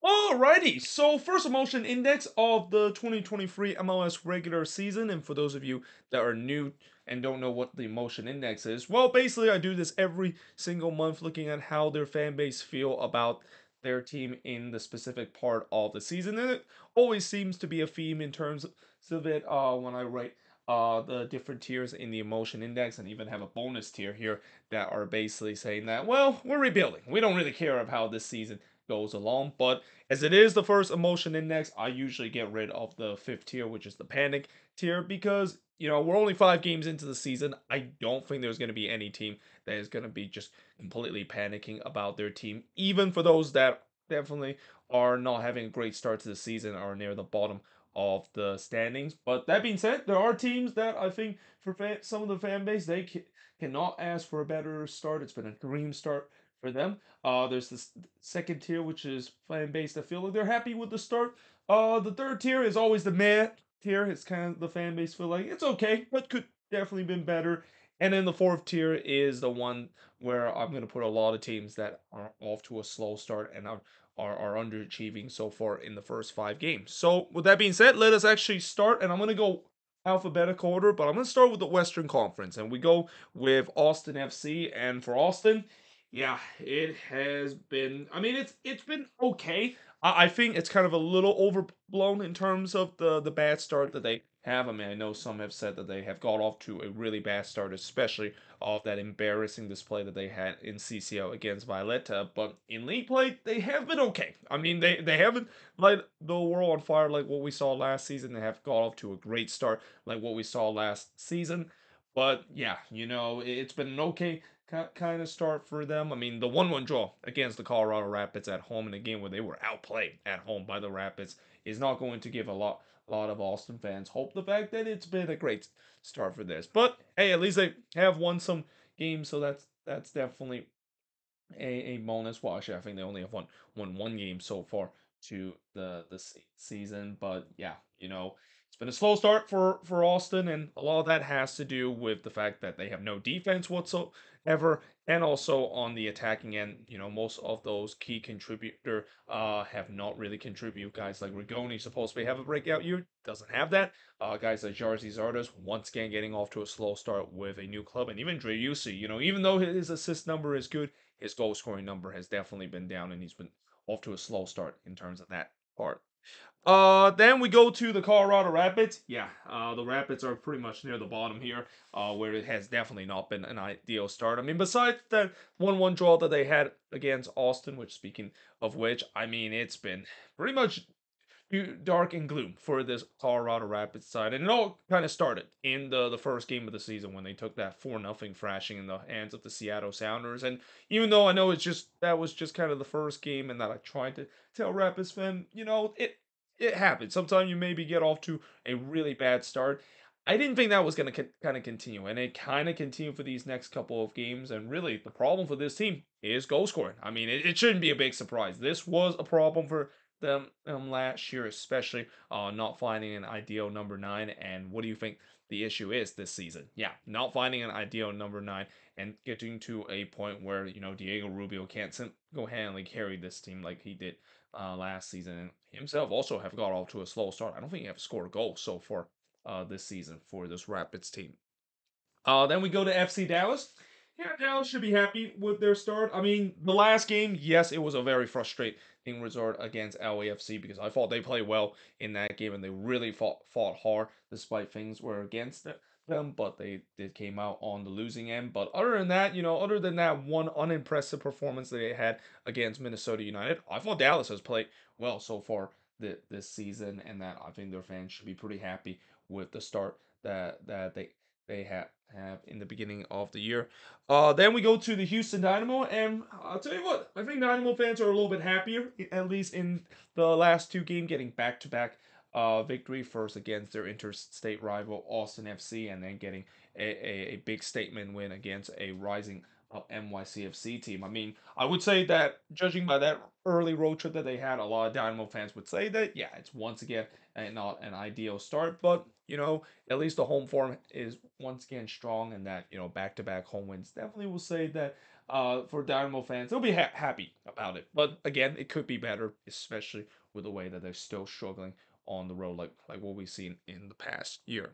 Alrighty, so first emotion index of the 2023 MLS regular season, and for those of you that are new and don't know what the emotion index is, well, basically I do this every single month, looking at how their fan base feel about their team in the specific part of the season, and it always seems to be a theme in terms of it. When I write the different tiers in the emotion index, and even have a bonus tier here that are basically saying that, well, we're rebuilding. We don't really care of how this season goes along, but as it is the first emotion index, I usually get rid of the fifth tier, which is the panic tier, because we're only 5 games into the season. I don't think there's going to be any team that is going to be just completely panicking about their team, even for those that definitely are not having a great start to the season, are near the bottom of the standings. But that being said, there are teams that I think for some of the fan base, they cannot ask for a better start. It's been a dream start for them. There's this second tier, which is fan base that feel like they're happy with the start. The third tier is always the meh tier. It's kind of the fan base feel like it's okay, but could definitely been better. And then the fourth tier is the one where I'm gonna put a lot of teams that are off to a slow start and are underachieving so far in the first 5 games. So with that being said, let us actually start, and I'm gonna go alphabetical order, but I'm gonna start with the Western Conference, and we go with Austin FC. And for Austin, yeah, it has been. I mean, it's been okay. I think it's kind of a little overblown in terms of the bad start that they have. I mean, I know some have said that they have got off to a really bad start, especially of that embarrassing display that they had in CCL against Violeta. But in league play, they have been okay. I mean, they haven't light the world on fire like what we saw last season. They have got off to a great start like what we saw last season. But yeah, it's been an okay kind of start for them. I mean, the 1-1 draw against the Colorado Rapids at home in a game where they were outplayed at home by the Rapids is not going to give a lot of Austin fans hope. The fact that it's been a great start for this, but hey, at least they have won some games, so that's definitely a bonus. Well, actually, I think they only have won one game so far to the season, but yeah, it's been a slow start for Austin, and a lot of that has to do with the fact that they have no defense whatsoever, and also on the attacking end, most of those key contributor have not really contributed. Guys like Rigoni supposed to have a breakout year, doesn't have that. Guys like Jarzi Zardes once again getting off to a slow start with a new club, and even Dreyusi, even though his assist number is good, his goal scoring number has definitely been down, and he's been off to a slow start in terms of that part. Then we go to the Colorado Rapids. Yeah, the Rapids are pretty much near the bottom here, where it has definitely not been an ideal start. I mean, besides that 1-1 draw that they had against Austin, which, speaking of which, I mean, it's been pretty much dark and gloom for this Colorado Rapids side. And it all kind of started in the first game of the season when they took that 4-0 thrashing in the hands of the Seattle Sounders. And even though I know that was just kind of the first game, and that I tried to tell Rapids fan, it happens. Sometimes you maybe get off to a really bad start. I didn't think that was going to kind of continue, and it kind of continued for these next couple of games. And really, the problem for this team is goal scoring. I mean, it shouldn't be a big surprise. This was a problem for them last year, especially not finding an ideal number 9. And what do you think the issue is this season? Yeah, not finding an ideal number 9 and getting to a point where Diego Rubio can't go-handedly carry this team like he did last season, and himself also have got off to a slow start. I don't think he have scored a goal so far this season for this Rapids team. Then we go to FC Dallas. Yeah, Dallas should be happy with their start. I mean, the last game, yes, it was a very frustrating result against LAFC, because I thought they played well in that game, and they really fought hard despite things were against them, but they did came out on the losing end. But other than that one unimpressive performance that they had against Minnesota United, I thought Dallas has played well so far this season, and that I think their fans should be pretty happy with the start that they have in the beginning of the year. Then we go to the Houston Dynamo, and I'll tell you what, I think Dynamo fans are a little bit happier, at least in the last 2 games, getting back-to-back victory, first against their interstate rival Austin FC, and then getting a big statement win against a rising NYCFC team. I mean, I would say that, judging by that early road trip that they had, a lot of Dynamo fans would say that, yeah, it's once again not an ideal start, but at least the home form is once again strong, and that back-to-back home wins definitely will say that for Dynamo fans, they'll be happy about it. But again, it could be better, especially with the way that they're still struggling on the road, like what we've seen in the past year.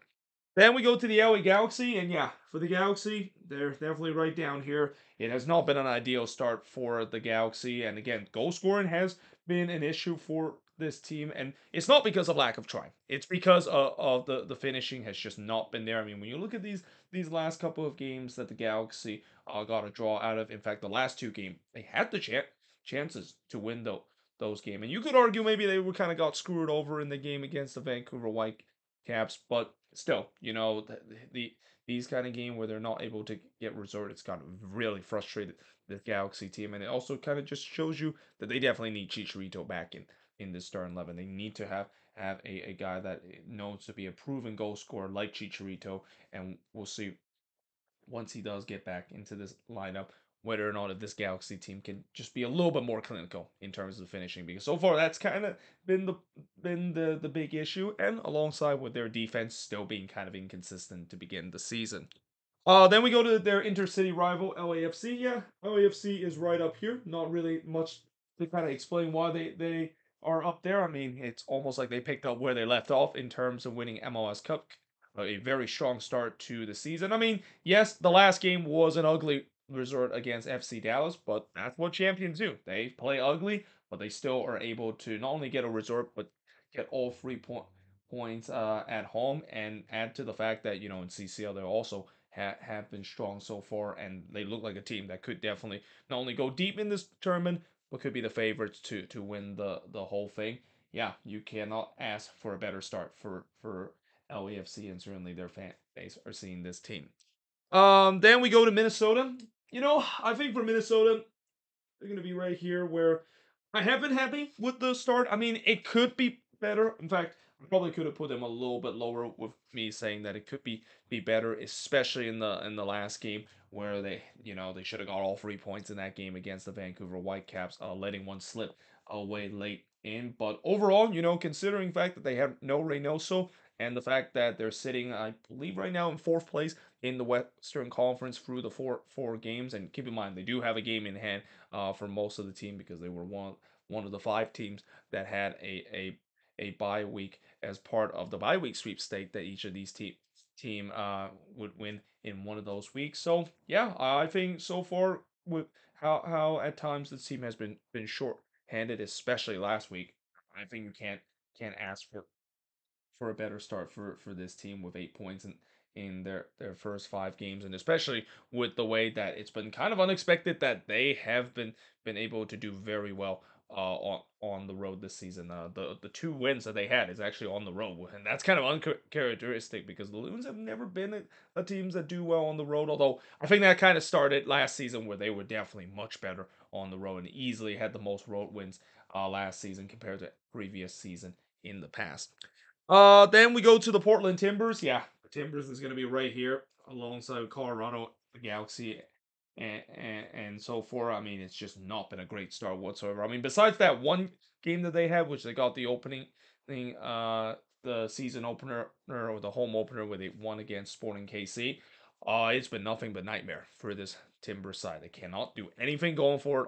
Then we go to the LA Galaxy, and yeah, for the Galaxy, they're definitely right down here. It has not been an ideal start for the Galaxy, and again, goal scoring has been an issue for this team, and it's not because of lack of trying. It's because of the finishing has just not been there. I mean, when you look at these last couple of games that the Galaxy got a draw out of, in fact, the last two games, they had the chances to win those games, and you could argue maybe they were kind of got screwed over in the game against the Vancouver Whitecaps, but still, these kind of game where they're not able to get resort, it's got really frustrated the Galaxy team, and it also kind of just shows you that they definitely need Chicharito back in this starting 11. They need to have a guy that knows to be a proven goal scorer like Chicharito, and we'll see once he does get back into this lineup, whether or not if this Galaxy team can just be a little bit more clinical in terms of finishing. Because so far that's kind of been the big issue, and alongside with their defense still being kind of inconsistent to begin the season. Then we go to their intercity rival LAFC. Yeah, LAFC is right up here. Not really much to kind of explain why they are up there. I mean, it's almost like they picked up where they left off in terms of winning MLS Cup. A very strong start to the season. I mean, yes, the last game was an ugly resort against FC Dallas, but that's what champions do. They play ugly, but they still are able to not only get a resort, but get all 3 points at home, and add to the fact that in CCL they're also have been strong so far, and they look like a team that could definitely not only go deep in this tournament, but could be the favorites to win the whole thing. Yeah, you cannot ask for a better start for LAFC, and certainly their fan base are seeing this team. Then we go to Minnesota. I think for Minnesota, they're gonna be right here where I have been happy with the start. I mean, it could be better. In fact, I probably could have put them a little bit lower with me saying that it could be better, especially in the last game where they should have got all 3 points in that game against the Vancouver Whitecaps, letting one slip away late in. But overall, considering the fact that they have no Reynoso and the fact that they're sitting, I believe, right now in fourth place in the Western Conference through the four games, and keep in mind they do have a game in hand for most of the team because they were one of the five teams that had a bye week as part of the bye week sweepstake that each of these team would win in one of those weeks. So yeah, I think so far with how at times this team has been short-handed, especially last week, I think you can't ask for a better start for this team with 8 points in their first 5 games, and especially with the way that it's been kind of unexpected that they have been able to do very well on the road this season. The 2 wins that they had is actually on the road, and that's kind of uncharacteristic because the Loons have never been a teams that do well on the road. Although I think that kind of started last season where they were definitely much better on the road and easily had the most road wins last season compared to previous season in the past. Then we go to the Portland Timbers. Yeah, the Timbers is going to be right here alongside Colorado, the Galaxy, and so forth. I mean, it's just not been a great start whatsoever. I mean, besides that one game that they had, which they got the opening thing, the season opener or the home opener where they won against Sporting KC. It's been nothing but nightmare for this Timber side. They cannot do anything going forward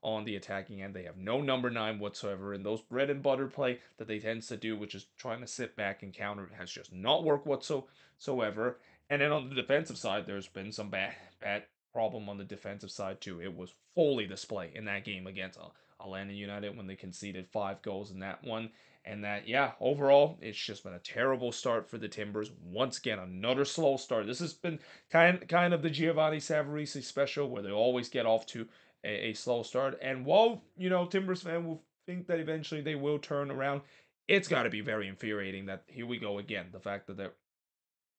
on the attacking end. They have no number 9 whatsoever, and those bread and butter play that they tends to do, which is trying to sit back and counter, has just not worked whatsoever. And then on the defensive side, there's been some bad problem on the defensive side too. It was fully display in that game against Atlanta United when they conceded 5 goals in that one. And that, yeah, overall, it's just been a terrible start for the Timbers. Once again, another slow start. This has been kind of the Giovanni Savarese special, where they always get off to a slow start. And while Timbers fan will think that eventually they will turn around, it's got to be very infuriating that here we go again. The fact that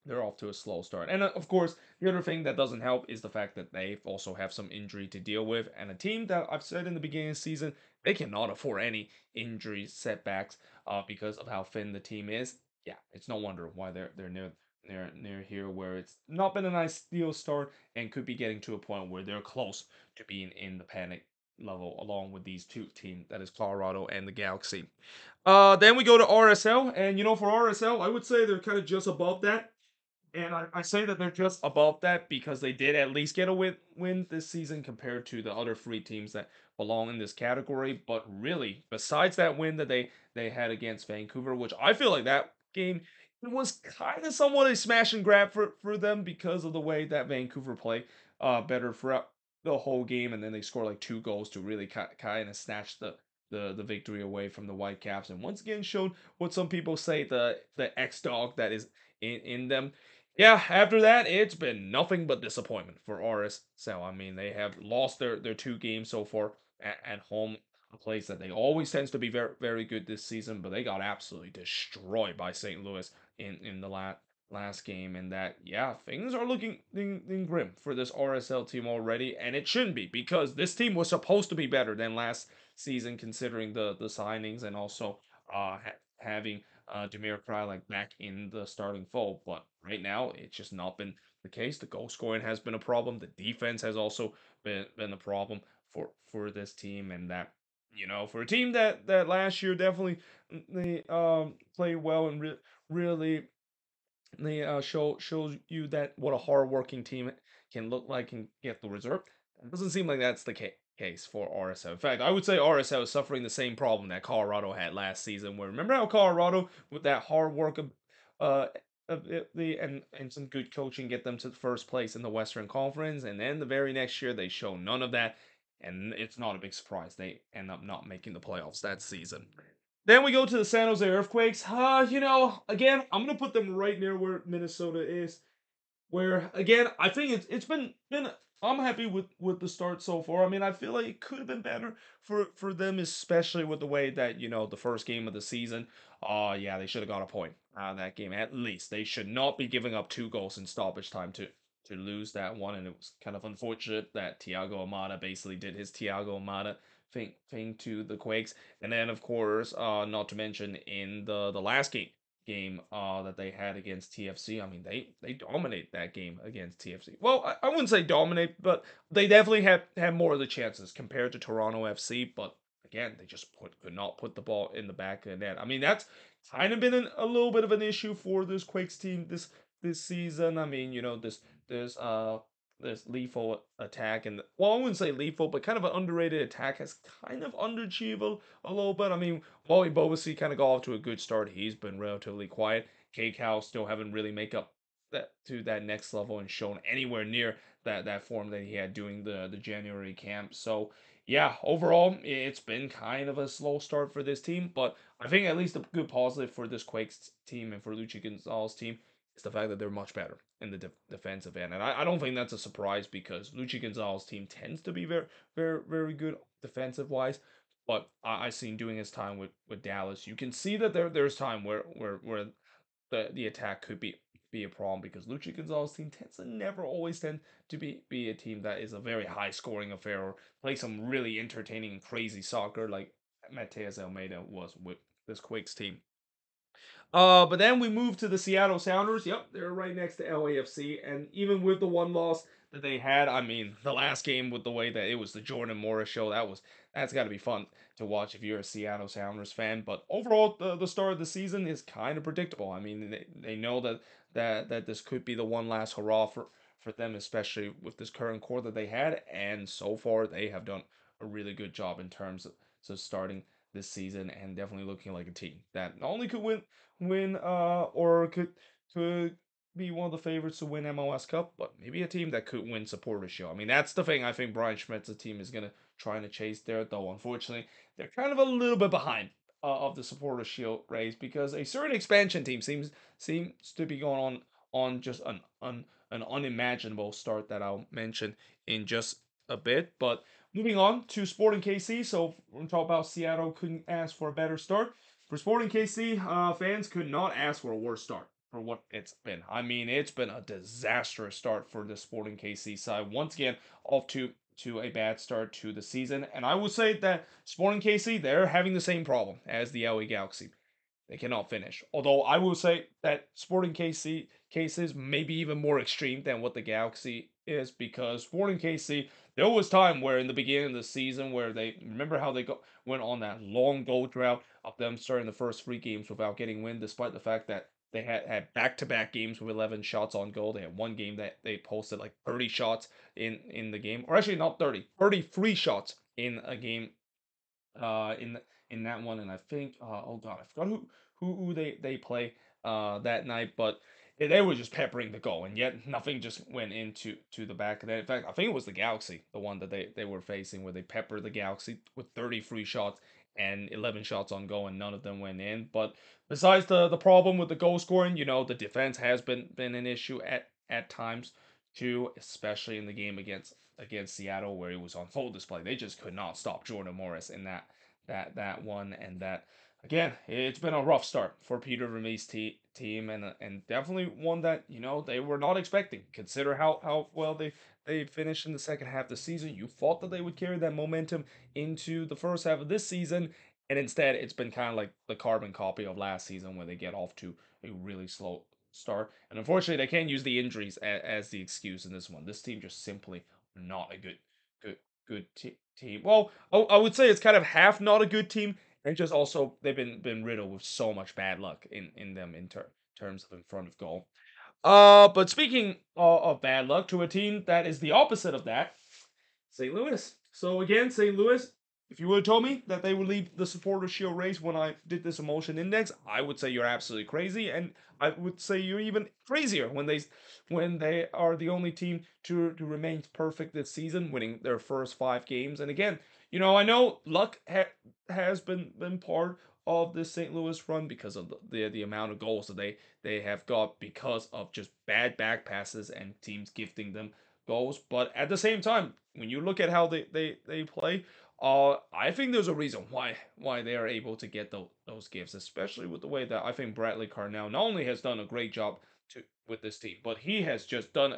they're off to a slow start. And of course, the other thing that doesn't help is the fact that they also have some injury to deal with. And a team that I've said in the beginning of the season, they cannot afford any injury setbacks because of how thin the team is. Yeah, it's no wonder why they're near here, where it's not been a nice deal start and could be getting to a point where they're close to being in the panic level along with these two teams, that is Colorado and the Galaxy. Then we go to RSL, and for RSL, I would say they're kind of just above that. And I say that they're just above that because they did at least get a win this season compared to the other three teams that belong in this category. But really, besides that win that they had against Vancouver, which I feel like that game it was kind of somewhat a smash and grab for them because of the way that Vancouver played better throughout the whole game, and then they scored like 2 goals to really kind of snatch the victory away from the Whitecaps, and once again showed what some people say the X dog that is in them. Yeah, after that, it's been nothing but disappointment for RSL. I mean, they have lost their 2 games so far at home, a place that they always tends to be very very good this season, but they got absolutely destroyed by St. Louis in the last game, and that yeah, things are looking grim for this RSL team already, and it shouldn't be because this team was supposed to be better than last season, considering the signings and also having Demir Krylak back in the starting fold. But right now, it's just not been the case. The goal scoring has been a problem. The defense has also been a problem for this team, and that for a team that last year definitely they played well and really they shows you that what a hardworking team can look like and get the result. It doesn't seem like that's the case for RSL. In fact, I would say RSL is suffering the same problem that Colorado had last season. Where remember how Colorado with that hard work uh and some good coaching get them to the first place in the Western Conference, and then the very next year they show none of that, and it's not a big surprise they end up not making the playoffs that season. Then we go to the San Jose Earthquakes. Again, I'm gonna put them right near where Minnesota is. Where again, I think it's been I'm happy with the start so far. I mean, I feel like it could have been better for them, especially with the way that the first game of the season. Oh yeah, they should have got a point out of that game at least. They should not be giving up 2 goals in stoppage time to lose that one, and it was kind of unfortunate that Thiago Almada basically did his Thiago Almada thing to the Quakes, and then of course, not to mention in the last game that they had against TFC. I mean, they dominate that game against TFC. Well, I wouldn't say dominate, but they definitely had more of the chances compared to Toronto FC. But again, they just could not put the ball in the back of the net. I mean, that's kind of been a little bit of an issue for this Quakes team this season. I mean, this this lethal attack, and well, I wouldn't say lethal, but kind of an underrated attack has kind of underachieved a little bit. I mean, Wally Bobasi kind of got off to a good start. He's been relatively quiet. K-Cal still haven't really make up that next level and shown anywhere near that form that he had during the January camp. So yeah, overall it's been kind of a slow start for this team, but I think at least a good positive for this Quakes team and for Luchi Gonzalez team is the fact that they're much better in the defensive end, and I don't think that's a surprise because Luchi Gonzalez team tends to be very very good defensive wise. But I seen doing his time with Dallas, you can see that there's time where the attack could be a problem because Luchi Gonzalez team tends to never always tend to be a team that is a very high scoring affair or play some really entertaining and crazy soccer like Mateus Almeida was with this Quakes team. But then we moved to the Seattle Sounders. Yep, they're right next to LAFC, and even with the one loss that they had, I mean, the last game with the way that it was the Jordan Morris show, that's got to be fun to watch if you're a Seattle Sounders fan. But overall, the start of the season is kind of predictable. I mean, they know that this could be the one last hurrah for them, especially with this current core that they had, and so far they have done a really good job in terms of starting this season and definitely looking like a team that not only could win or could be one of the favorites to win MLS Cup, but maybe a team that could win Supporters Shield. I mean, that's the thing I think Brian Schmitz's team is gonna try to chase there, though unfortunately they're kind of a little bit behind of the Supporters Shield race because a certain expansion team seems to be going on just an unimaginable start that I'll mention in just a bit. But moving on to Sporting KC, so we're gonna talk about Seattle couldn't ask for a better start. For Sporting KC, fans could not ask for a worse start for what it's been. I mean, it's been a disastrous start for the Sporting KC side. Once again, off to a bad start to the season. And I will say that Sporting KC, they're having the same problem as the LA Galaxy. They cannot finish. Although I will say that Sporting KC cases may be even more extreme than what the Galaxy is because Sporting KC, there was time where in the beginning of the season where they remember how went on that long goal drought of them starting the first 3 games without getting win, despite the fact that they had back-to-back games with 11 shots on goal. They had one game that they posted like 30 shots in the game, or actually not 30, 33 shots in a game in that one. And I think oh god, I forgot who they play that night, but they were just peppering the goal, and yet nothing just went into to the back of that. In fact, I think it was the Galaxy, the one that they were facing, where they peppered the Galaxy with 33 shots and 11 shots on goal, and none of them went in. But besides the problem with the goal scoring, the defense has been an issue at times too, especially in the game against Seattle, where he was on full display. They just could not stop Jordan Morris in that one. And that, again, it's been a rough start for Peter Vermeer's team, and definitely one that they were not expecting. Consider how well they finished in the second half of the season. You thought that they would carry that momentum into the first half of this season, and instead it's been kind of like the carbon copy of last season, where they get off to a really slow start. And unfortunately, they can't use the injuries as the excuse in this one. This team just simply not a good, team. Well, I would say it's kind of half not a good team, and just also they've been riddled with so much bad luck in them in terms of in front of goal. But speaking of bad luck, to a team that is the opposite of that, St. Louis. So again, St. Louis, if you would have told me that they would leave the supporter shield race when I did this emotion index, I would say you're absolutely crazy, and I would say you're even crazier when they are the only team to remain perfect this season, winning their first 5 games. And again, I know luck has been part of this St. Louis run because of the amount of goals that they have got because of just bad back passes and teams gifting them goals. But at the same time, when you look at how they play, I think there's a reason why they are able to get those gifts, especially with the way that I think Bradley Carnell not only has done a great job with this team, but he has just done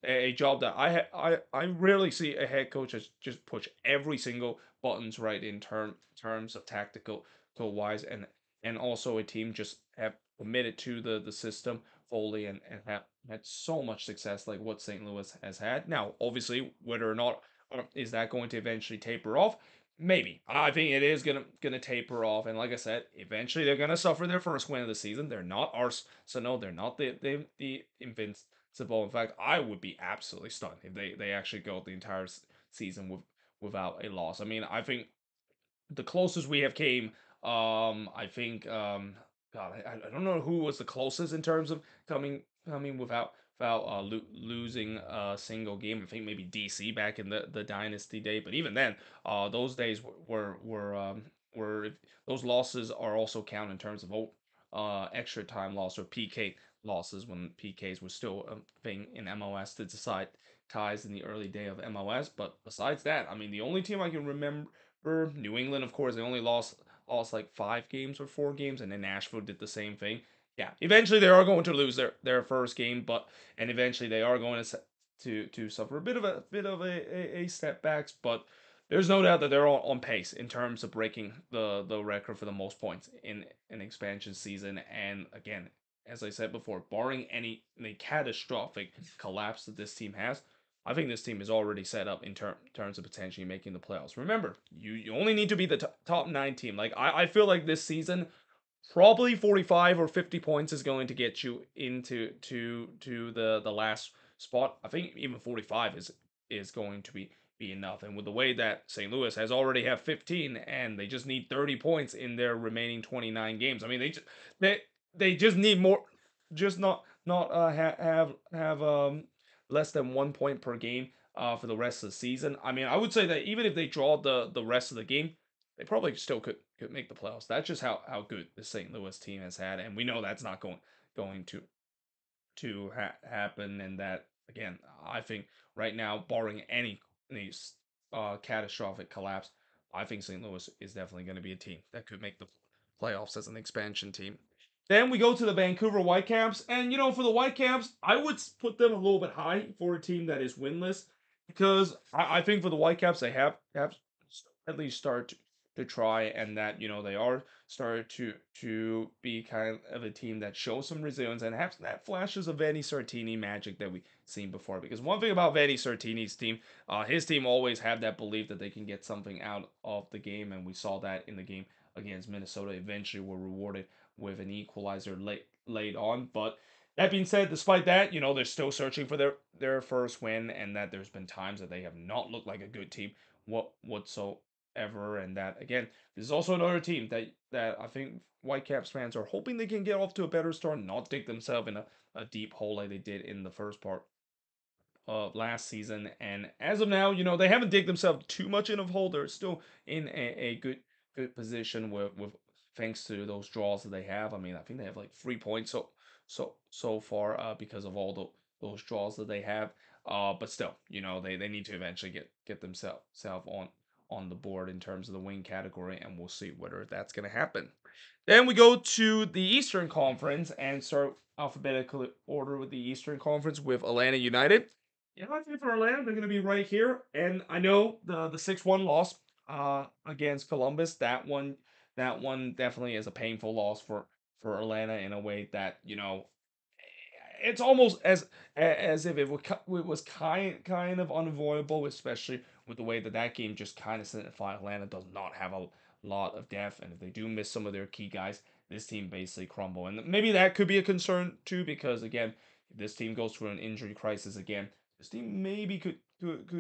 a job that I rarely see a head coach just push every single buttons right in terms of tactical wise, and also a team just have committed to the system fully, and have had so much success like what St. Louis has had. Now, obviously, whether or not is that going to eventually taper off? Maybe. I think it is gonna taper off, and like I said, eventually they're gonna suffer their first win of the season. They're not Arsenal. They're not the invincible. In fact, I would be absolutely stunned if they actually go the entire season without a loss. I mean, I think the closest we have came, I think, God, I don't know who was the closest in terms of coming without losing a single game. I think maybe DC back in the dynasty day, but even then, those days were those losses are also counted in terms of extra time loss or PK losses, when PKs were still a thing in MLS to decide ties in the early day of MLS. But besides that, I mean, the only team I can remember, New England, of course, they only lost like 5 games or 4 games, and then Nashville did the same thing. Yeah, eventually they are going to lose their first game, and eventually they are going to suffer a bit of a step backs, but there's no doubt that they're on pace in terms of breaking the record for the most points in an expansion season. And again, as I said before, barring any catastrophic collapse that this team has, I think this team is already set up in terms of potentially making the playoffs. Remember, you only need to be the top 9 team. Like I feel like this season, probably 45 or 50 points is going to get you into to the last spot. I think even 45 is going to be enough. And with the way that St. Louis has already have 15, and they just need 30 points in their remaining 29 games. I mean, they just need more, just not have less than 1 point per game for the rest of the season. I mean, I would say that even if they draw the rest of the game, they probably still could make the playoffs. That's just how good the St. Louis team has had, and we know that's not going to happen. And that, again, I think right now, barring any catastrophic collapse, I think St. Louis is definitely going to be a team that could make the playoffs as an expansion team. Then we go to the Vancouver Whitecaps, and for the Whitecaps, I would put them a little bit high for a team that is winless, because I think for the Whitecaps they have at least started to try, and that they are started to be kind of a team that shows some resilience and have that flashes of Vanni Sartini magic that we've seen before. Because one thing about Vanni Sartini's team, his team always had that belief that they can get something out of the game, and we saw that in the game against Minnesota eventually were rewarded with an equalizer late on. But that being said, despite that, they're still searching for their first win, and that there's been times that they have not looked like a good team whatsoever, and that again, this is also another team that I think Whitecaps fans are hoping they can get off to a better start, not dig themselves in a deep hole like they did in the first part last season. And as of now, they haven't digged themselves too much in a hole. They're still in a good position with thanks to those draws that they have. I mean, I think they have like 3 points so far because of all those draws that they have. But still, they need to eventually get themselves on the board in terms of the win category, and we'll see whether that's going to happen. Then we go to the Eastern Conference and start alphabetical order with the Eastern Conference with Atlanta United. Yeah, I think for Atlanta, they're going to be right here. And I know the 6-1 loss against Columbus, that one definitely is a painful loss for Atlanta in a way that, it's almost as if it was kind of unavoidable, especially with the way that game just kind of signified Atlanta does not have a lot of depth, and if they do miss some of their key guys, this team basically crumble, and maybe that could be a concern too, because again, if this team goes through an injury crisis again, this team maybe could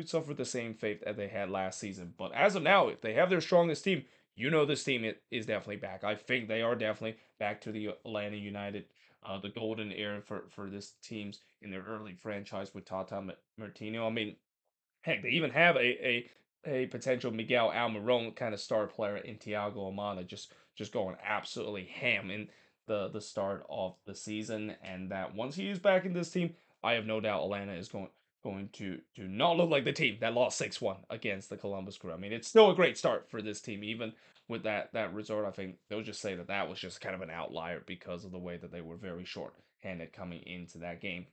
suffer the same fate that they had last season. But as of now, if they have their strongest team, this team is definitely back. I think they are definitely back to the Atlanta United the golden era for this teams in their early franchise with Tata Martino. I mean, heck, they even have a potential Miguel Almiron kind of star player in Thiago Almada, just going absolutely ham in the start of the season, and that once he is back in this team, I have no doubt Atlanta is going to not look like the team that lost 6-1 against the Columbus Crew. I mean, it's still a great start for this team, even with that result. I think they'll just say that was just kind of an outlier because of the way that they were very short-handed coming into that game.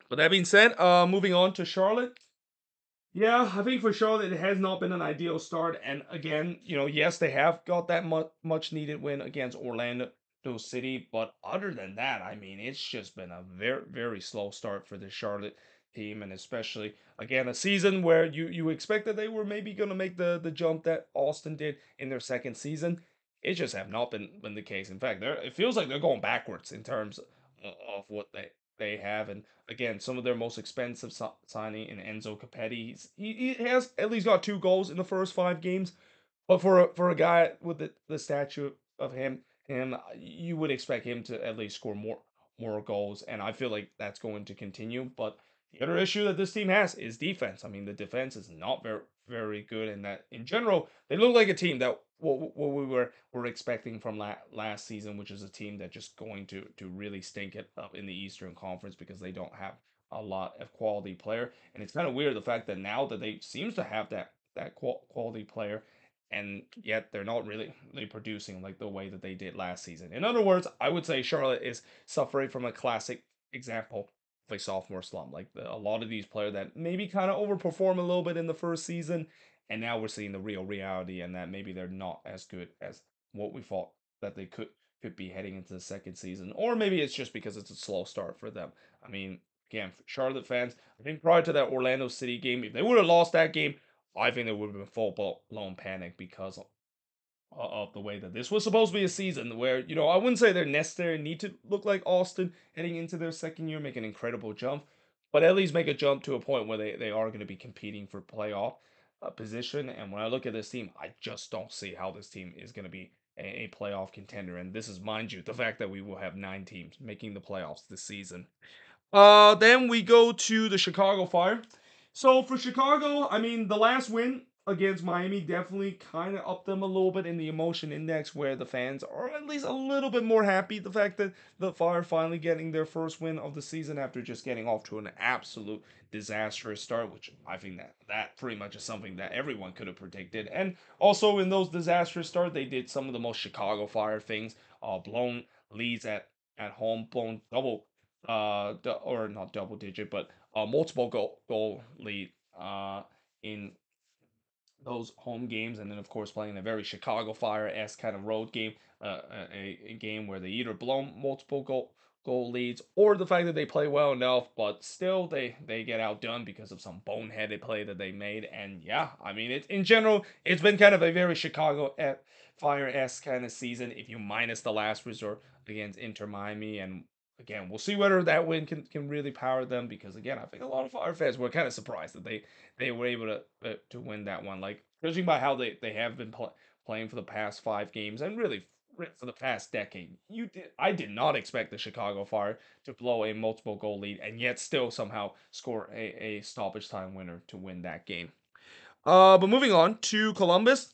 But that being said, moving on to Charlotte. Yeah, I think for sure that it has not been an ideal start. And again, yes, they have got that much needed win against Orlando City. But other than that, I mean, it's just been a very, very slow start for the Charlotte team. And especially, again, a season where you expect that they were maybe going to make the jump that Austin did in their second season. It just have not been the case. In fact, it feels like they're going backwards in terms of what they have. And again, some of their most expensive signing in Enzo Capetti. He has at least got 2 goals in the first 5 games, but for a guy with the statue of him, you would expect him to at least score more goals, and I feel like that's going to continue. But the other issue that this team has is defense. I mean, the defense is not very good, and that in general they look like a team that what we were expecting from last season, which is a team that just going to really stink it up in the Eastern Conference because they don't have a lot of quality player, and it's kind of weird the fact that now that they seems to have that quality player, and yet they're not really producing like the way that they did last season. In other words, I would say Charlotte is suffering from a classic example of a sophomore slump. Like a lot of these players that maybe kind of overperform a little bit in the first season, and now we're seeing the real reality, and that maybe they're not as good as what we thought that they could be heading into the second season, or maybe it's just because it's a slow start for them. I mean, again, for Charlotte fans, I think prior to that Orlando City game, if they would have lost that game, I think there would have been full blown panic because of the way that this was supposed to be a season where, I wouldn't say they're necessarily need to look like Austin heading into their second year, make an incredible jump, but at least make a jump to a point where they are going to be competing for playoff position. And when I look at this team, I just don't see how this team is going to be a playoff contender. And this is, mind you, the fact that we will have 9 teams making the playoffs this season. Then we go to the Chicago Fire. So for Chicago, I mean, the last win against Miami definitely kind of upped them a little bit in the emotion index, where the fans are at least a little bit more happy the fact that the Fire finally getting their first win of the season after just getting off to an absolute disastrous start, which I think that pretty much is something that everyone could have predicted. And also in those disastrous start, they did some of the most Chicago Fire things, blown leads at home, blown or not double digit, but multiple goal lead in those home games, and then of course playing a very Chicago Fire esque kind of road game, a game where they either blow multiple goal leads, or the fact that they play well enough, but still they get outdone because of some boneheaded play that they made. And yeah, I mean, it in general, it's been kind of a very Chicago Fire-esque kind of season. If you minus the last resort against Inter Miami, and again, we'll see whether that win can really power them, because again, I think a lot of Fire fans were kind of surprised that they were able to win that one. Like, judging by how they have been playing for the past 5 games, and really for the past decade, I did not expect the Chicago Fire to blow a multiple goal lead and yet still somehow score a stoppage time winner to win that game. But moving on to Columbus.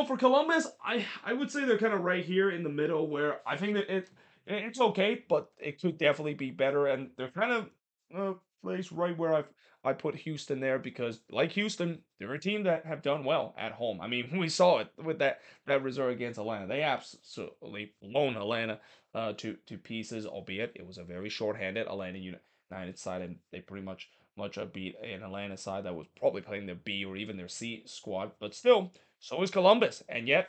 For Columbus, I would say they're kind of right here in the middle, where I think that it's okay, but it could definitely be better, and they're kind of placed right where I put Houston there, because like Houston, they're a team that have done well at home. I mean, we saw it with that result against Atlanta. They absolutely blown Atlanta to pieces, albeit it was a very shorthanded Atlanta United side, and they pretty much beat an Atlanta side that was probably playing their B or even their C squad, but still. So is Columbus, and yet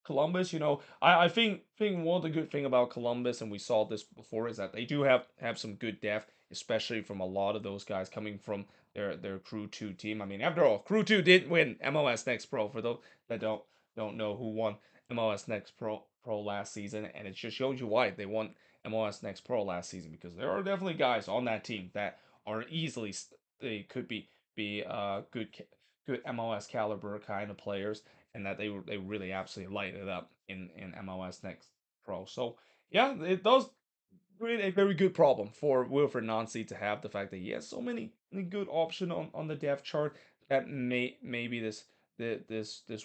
Columbus, I think one of the good thing about Columbus, and we saw this before, is that they do have some good depth, especially from a lot of those guys coming from their Crew Two team. I mean, after all, Crew Two did win MLS Next Pro. For those that don't know who won MLS Next Pro last season, and it just shows you why they won MLS Next Pro last season, because there are definitely guys on that team that are easily they could be good MLS caliber kind of players, and that they really absolutely light it up in MLS Next Pro. So yeah, it does create a very good problem for Wilfred Nancy to have, the fact that he has so many good option on the depth chart, that maybe this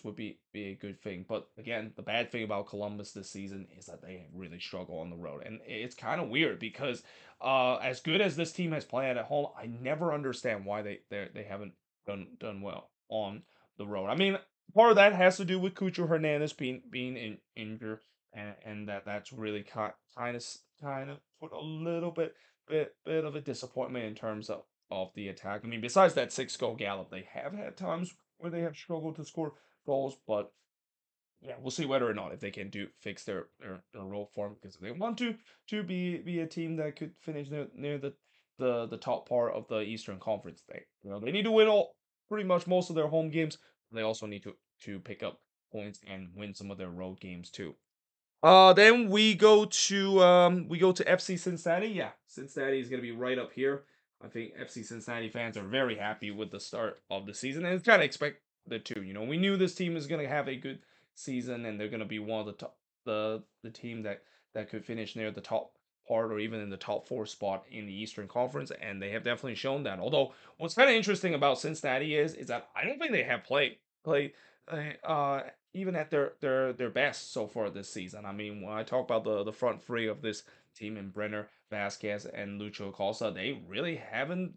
would be a good thing. But again, the bad thing about Columbus this season is that they really struggle on the road, and it's kind of weird, because as good as this team has played at home, I never understand why they haven't done well on the road. I mean, part of that has to do with Cucho Hernandez being injured, and that's really kind of put a little bit of a disappointment in terms of the attack. I mean, besides that 6 goal gallop, they have had times where they have struggled to score goals, but yeah, we'll see whether or not if they can fix their role form, because if they want to be a team that could finish near the top part of the Eastern Conference. They need to win all pretty much most of their home games. They also need to pick up points and win some of their road games too. Then we go to FC Cincinnati. Yeah, Cincinnati is gonna be right up here. I think FC Cincinnati fans are very happy with the start of the season, and it's kind of expected too. We knew this team is gonna have a good season, and they're gonna be one of the top, the team that could finish near the top part, or even in the top 4 spot in the Eastern Conference, and they have definitely shown that. Although what's kind of interesting about Cincinnati is that I don't think they have played uh, even at their best so far this season. I mean, when I talk about the front three of this team, in Brenner, Vasquez, and Lucho Acosta, they really haven't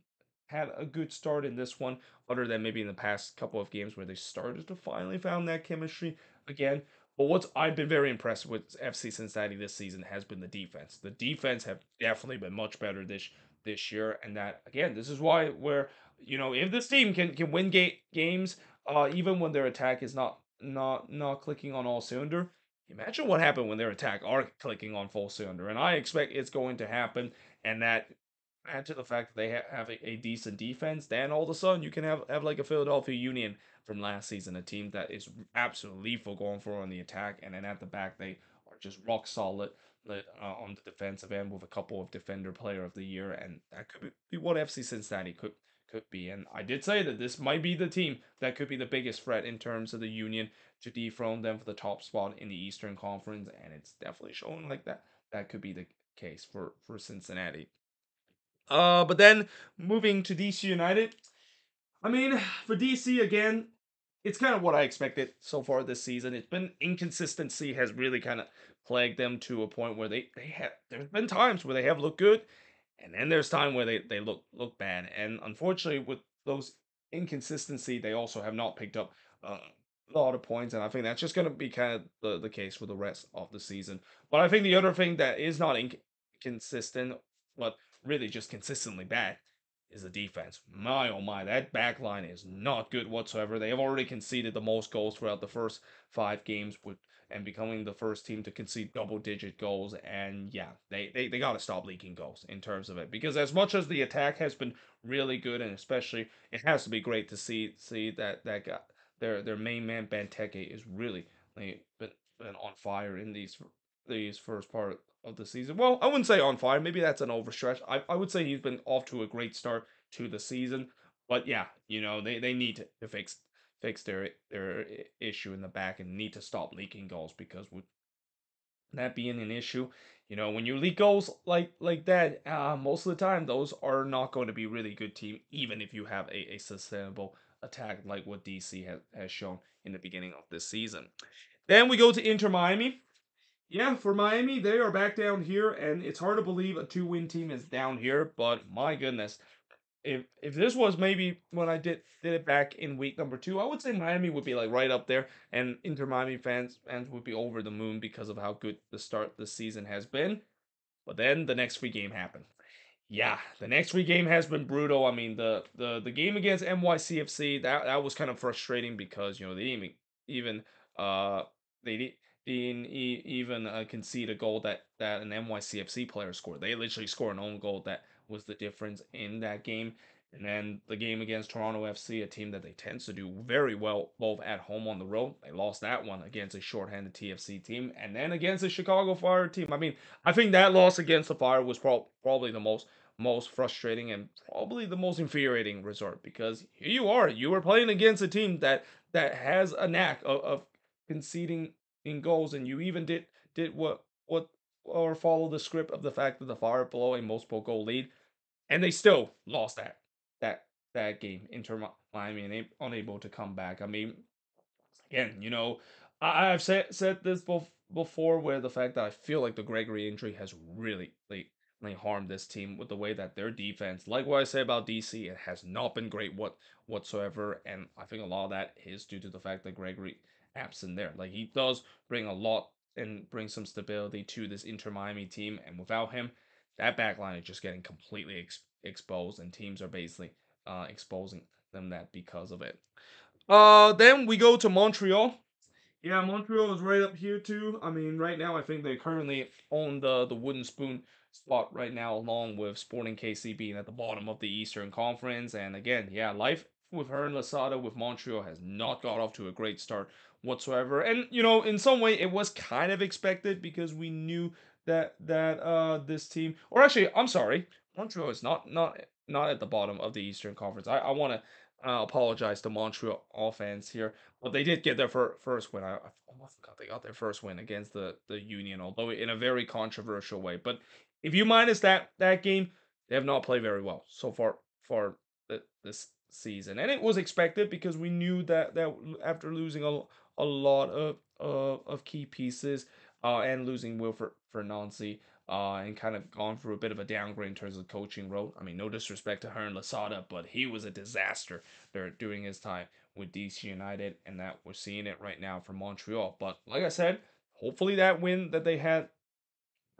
had a good start in this one, other than maybe in the past couple of games where they started to finally found that chemistry again. But what I've been very impressed with FC Cincinnati this season has been the defense. The defense have definitely been much better this year, and that again, this is why where if this team can win games, even when their attack is not clicking on all cylinder. Imagine what happened when their attack are clicking on full cylinder, and I expect it's going to happen. And that add to the fact that they have a decent defense, then all of a sudden you can have like a Philadelphia Union from last season, a team that is absolutely lethal going for on the attack, and then at the back they are just rock solid on the defensive end with a couple of defender player of the year, and that could be what FC Cincinnati could be. And I did say that this might be the team that could be the biggest threat in terms of the Union to dethrone them for the top spot in the Eastern Conference, and it's definitely showing like that could be the case for Cincinnati. But then moving to DC United, I mean, for DC again, it's kind of what I expected so far this season. It's been inconsistency has really kind of plagued them to a point where they have. There's been times where they have looked good, and then there's time where they look bad. And unfortunately, with those inconsistency, they also have not picked up a lot of points. And I think that's just going to be kind of the case for the rest of the season. But I think the other thing that is not inconsistent, but really just consistently bad, is the defense. My oh my, that back line is not good whatsoever. They have already conceded the most goals throughout the first 5 games, with and becoming the first team to concede double-digit goals. And yeah, they got to stop leaking goals in terms of it, because as much as the attack has been really good, and especially it has to be great to see that guy, their main man Benteke is really like, been on fire in these first part of the season. Well, I wouldn't say on fire. Maybe that's an overstretch. I would say he's been off to a great start to the season. But yeah, they need to fix their issue in the back and need to stop leaking goals, because with that being an issue, when you leak goals like that, most of the time those are not going to be really good team, even if you have a sustainable attack like what DC has shown in the beginning of this season. Then we go to Inter Miami. Yeah, for Miami, they are back down here, and it's hard to believe a two-win team is down here. But my goodness, if this was maybe when I did it back in week number 2, I would say Miami would be like right up there, and Inter Miami fans would be over the moon because of how good the start the season has been. But then the next free game happened. Yeah, the next free game has been brutal. I mean, the game against NYCFC, that was kind of frustrating, because they didn't even uh they didn't even concede a goal that an NYCFC player scored. They literally scored an own goal that was the difference in that game. And then the game against Toronto FC, a team that they tend to do very well both at home on the road, they lost that one against a shorthanded TFC team, and then against the Chicago Fire team. I mean, I think that loss against the Fire was probably the most frustrating and probably the most infuriating result, because here you were playing against a team that has a knack of conceding in goals, and you even did what or follow the script of the fact that the Fire blow a multiple goal lead, and they still lost that that game. Inter Miami and unable to come back. I mean, again, I've said this before, where the fact that I feel like the Gregory injury has really like harmed this team, with the way that their defense, like what I say about DC, it has not been great whatsoever, and I think a lot of that is due to the fact that Gregory absent there. Like, he does bring a lot and bring some stability to this Inter Miami team, and without him, that back line is just getting completely exposed, and teams are basically exposing them that because of it. Then we go to Montreal. Yeah, Montreal is right up here too. I mean, right now I think they currently own the wooden spoon spot right now, along with Sporting KC being at the bottom of the Eastern Conference. And again, yeah, life with Hernan Lasada with Montreal has not got off to a great start whatsoever. And in some way it was kind of expected, because we knew that this team, or actually, I'm sorry, Montreal is not at the bottom of the Eastern Conference. I want to apologize to Montreal fans here, but they did get their first win. I almost forgot they got their first win against the Union, although in a very controversial way. But if you minus that game, they have not played very well so far for this season, and it was expected, because we knew that after losing a lot of key pieces, and losing Wilfred Fernandes, and kind of gone through a bit of a downgrade in terms of coaching role. I mean, no disrespect to Hernan Lasada, but he was a disaster there during his time with DC United, and that we're seeing it right now for Montreal. But like I said, hopefully that win that they had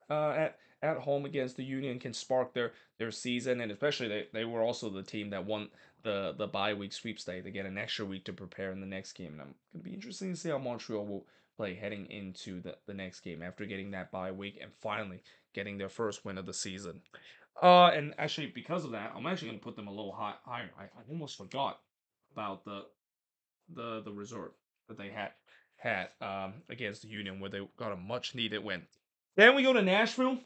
at home against the Union can spark their season, and especially they were also the team that won the bye week sweepstake. They get an extra week to prepare in the next game, and I'm gonna be interesting to see how Montreal will play heading into the next game after getting that bye week and finally getting their first win of the season. And actually, because of that, I'm actually gonna put them a little higher. I almost forgot about the resort that they had against the Union, where they got a much needed win. Then we go to Nashville.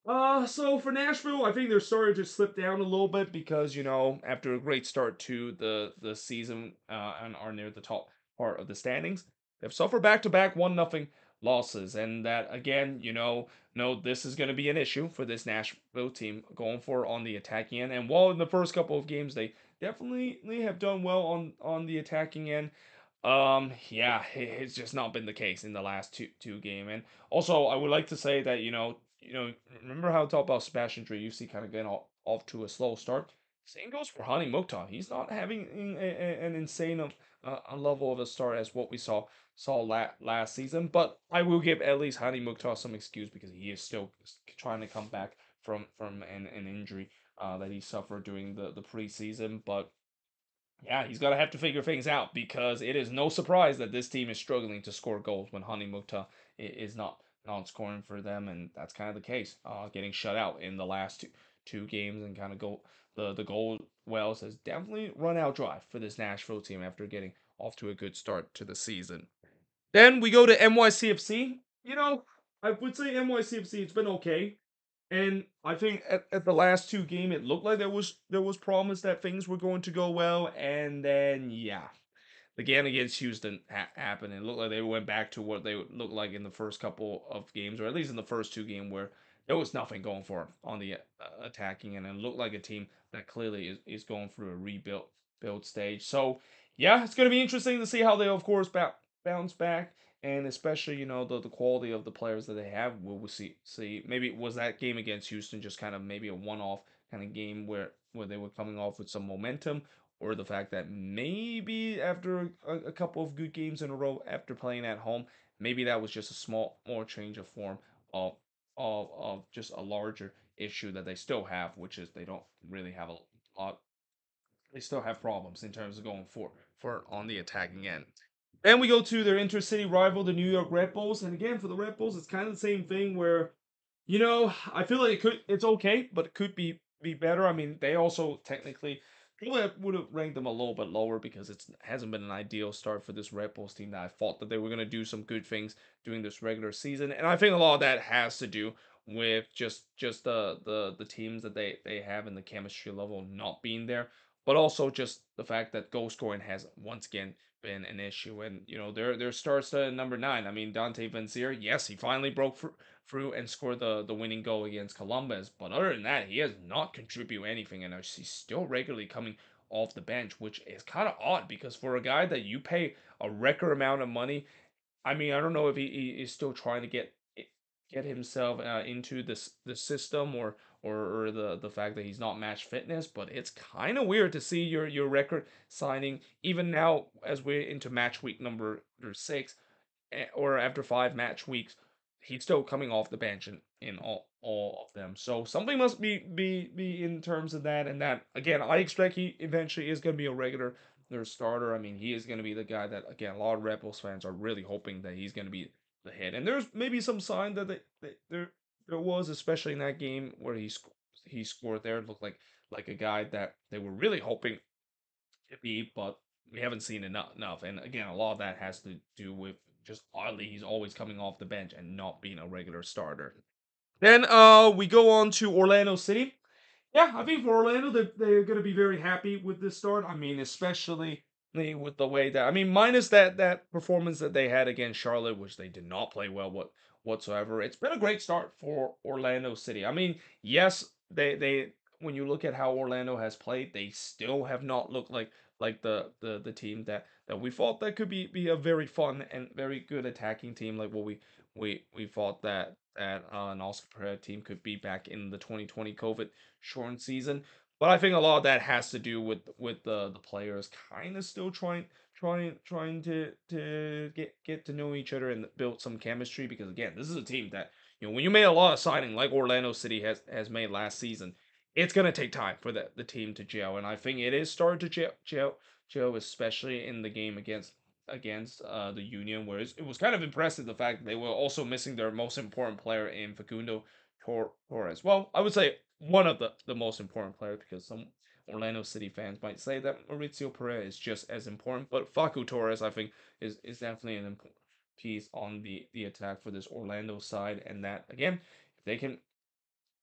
So for Nashville, I think they're starting to slip down a little bit, because after a great start to the season, and are near the top part of the standings, they've suffered back-to-back 1-0 losses, and that again, no, this is going to be an issue for this Nashville team going forward on the attacking end. And while in the first couple of games they definitely have done well on the attacking end, yeah, it's just not been the case in the last two game. And also, I would like to say that remember how I talked about Sebastian Driussi kind of getting off to a slow start. Same goes for Hani Mukhtar. He's not having an insane a level of a start as what we saw last season. But I will give at least Hani Mukhtar some excuse, because he is still trying to come back from an injury that he suffered during the preseason. But Yeah, he's gonna have to figure things out because it is no surprise that this team is struggling to score goals when Hani Mukta is not scoring for them, and that's kind of the case. Getting shut out in the last two games and kind of go the goal wells has definitely run out dry for this Nashville team after getting off to a good start to the season. Then we go to NYCFC. I would say NYCFC, it's been okay. And I think at the last two game it looked like there was promise that things were going to go well, and then yeah, the game against Houston happened, and it looked like they went back to what they looked like in the first couple of games, or at least in the first two games, where there was nothing going for them on the attacking, and it looked like a team that clearly is going through a build stage. So yeah, it's going to be interesting to see how they, of course, bounce back, and especially the quality of the players that they have. We'll see. Maybe was that game against Houston just kind of maybe a one-off kind of game where they were coming off with some momentum, or the fact that maybe after a couple of good games in a row after playing at home, maybe that was just a small more change of form of of just a larger issue that they still have, which is they don't really have a lot. They still have problems in terms of going for on the attacking end. Then we go to their intercity rival, the New York Red Bulls, and again for the Red Bulls, it's kind of the same thing where I feel like it's okay, but it could be better. I mean, they also technically probably would have ranked them a little bit lower because it hasn't been an ideal start for this Red Bulls team that I thought that they were going to do some good things during this regular season. And I think a lot of that has to do with just the teams that they have and the chemistry level not being there, but also just the fact that goal scoring has once again been an issue. And their starts to number 9. I mean, Dante Vanzier, yes, he finally broke through and scored the winning goal against Columbus. But other than that, he has not contributed anything, and he's still regularly coming off the bench, which is kind of odd because for a guy that you pay a record amount of money, I mean, I don't know if he is still trying to get himself into the system, or the fact that he's not match fitness, but it's kind of weird to see your record signing even now as we're into match week number 6, or after 5 match weeks, he's still coming off the bench in all of them. So something must be in terms of that, and that again, I expect he eventually is going to be a regular their starter. I mean, he is going to be the guy that again a lot of Rebels fans are really hoping that he's going to be the hit. And there's maybe some sign that there was, especially in that game where he scored there. It looked like a guy that they were really hoping to be, but we haven't seen enough. And again, a lot of that has to do with just oddly he's always coming off the bench and not being a regular starter. Then we go on to Orlando City. Yeah, I think for Orlando, they're going to be very happy with this start. I mean, especially with the way that I mean, minus that performance that they had against Charlotte, which they did not play well whatsoever. It's been a great start for Orlando City. I mean, yes, they when you look at how Orlando has played, they still have not looked like the team that we thought that could be a very fun and very good attacking team, like what we thought that an Oscar Pereira team could be back in the 2020 COVID shortened season. But I think a lot of that has to do with the players kind of still trying to get to know each other and build some chemistry, because again, this is a team that when you made a lot of signing like Orlando City has made last season, it's gonna take time for the team to gel, and I think it is starting to gel, especially in the game against the Union, where it was kind of impressive the fact that they were also missing their most important player in Facundo Torres. Well, I would say one of the most important players, because some Orlando City fans might say that Mauricio Pereira is just as important, but Facu Torres I think is definitely an important piece on the attack for this Orlando side, and that again, if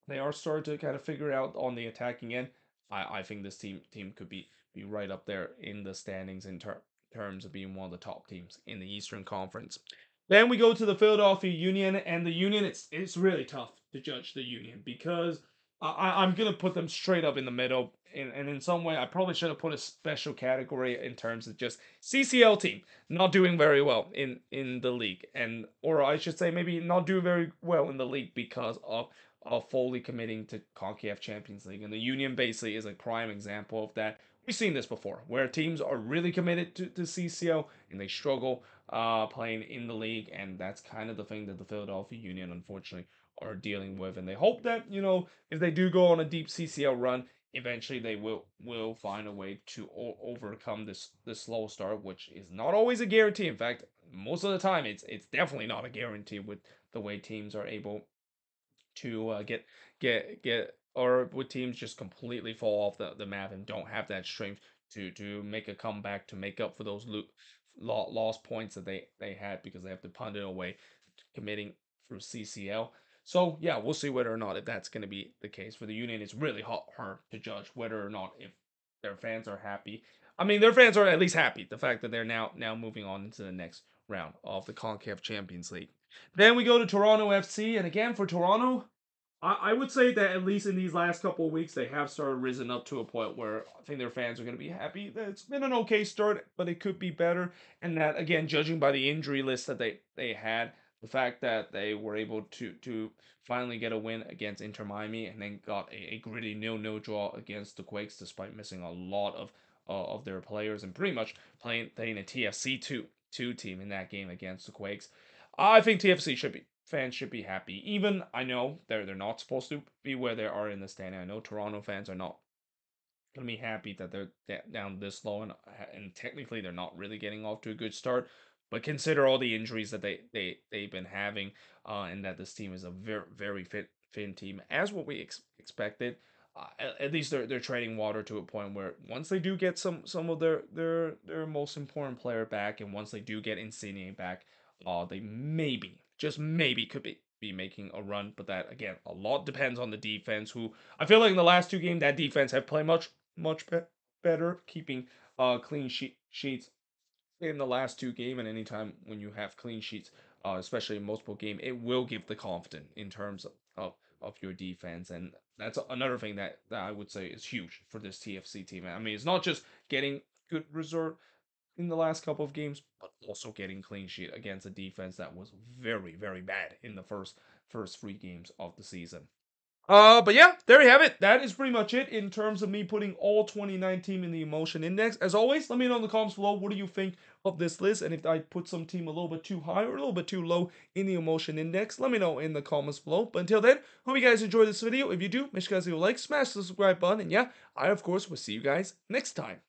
they are starting to kind of figure out on the attacking end, I think this team could be right up there in the standings in terms of being one of the top teams in the Eastern Conference. Then we go to the Philadelphia Union, and the Union, it's really tough to judge the Union because I'm gonna put them straight up in the middle, and in some way I probably should have put a special category in terms of just CCL team not doing very well in the league, and or I should say maybe not do very well in the league because of fully committing to CONCACAF Champions League. And the Union basically is a prime example of that. We've seen this before, where teams are really committed to CCL and they struggle playing in the league, and that's kind of the thing that the Philadelphia Union, unfortunately, are dealing with. And they hope that if they do go on a deep CCL run, eventually they will find a way to overcome this slow start, which is not always a guarantee. In fact, most of the time it's definitely not a guarantee with the way teams are able to get or with teams just completely fall off the map and don't have that strength to make a comeback to make up for those lost points that they had because they have to punt it away committing through CCL. So yeah, we'll see whether or not if that's going to be the case for the Union. It's really hard to judge whether or not if their fans are happy. I mean, their fans are at least happy the fact that they're now moving on into the next round of the CONCACAF Champions League. Then we go to Toronto FC, and again for Toronto, I would say that at least in these last couple of weeks, they have started risen up to a point where I think their fans are going to be happy that it's been an okay start, but it could be better. And that again, judging by the injury list that they had, the fact that they were able to finally get a win against Inter Miami and then got a gritty 0-0 draw against the Quakes, despite missing a lot of their players and pretty much playing a TFC two team in that game against the Quakes. I think TFC should be fans should be happy. Even I know they're not supposed to be where they are in the standing. I know Toronto fans are not gonna be happy that they're down this low, and technically they're not really getting off to a good start. But consider all the injuries that they've been having, and that this team is a very fit team, as what we expected. At least they're trading water to a point where once they do get some of their most important player back, and once they do get Insigne back, they maybe just maybe could be making a run. But that again, a lot depends on the defense. Who I feel like in the last two games that defense have played much better, keeping clean sheets in the last two games. And anytime when you have clean sheets, especially in multiple game, it will give the confidence in terms of your defense. And that's another thing that I would say is huge for this TFC team. I mean, it's not just getting good result in the last couple of games, but also getting clean sheet against a defense that was very bad in the first three games of the season. But yeah, there you have it. That is pretty much it in terms of me putting all 29 team in the emotion index. As always, let me know in the comments below what do you think of this list, and if I put some team a little bit too high or a little bit too low in the emotion index, let me know in the comments below. But until then, hope you guys enjoyed this video. If you do, make sure you guys leave a like, smash the subscribe button, and yeah, I of course will see you guys next time.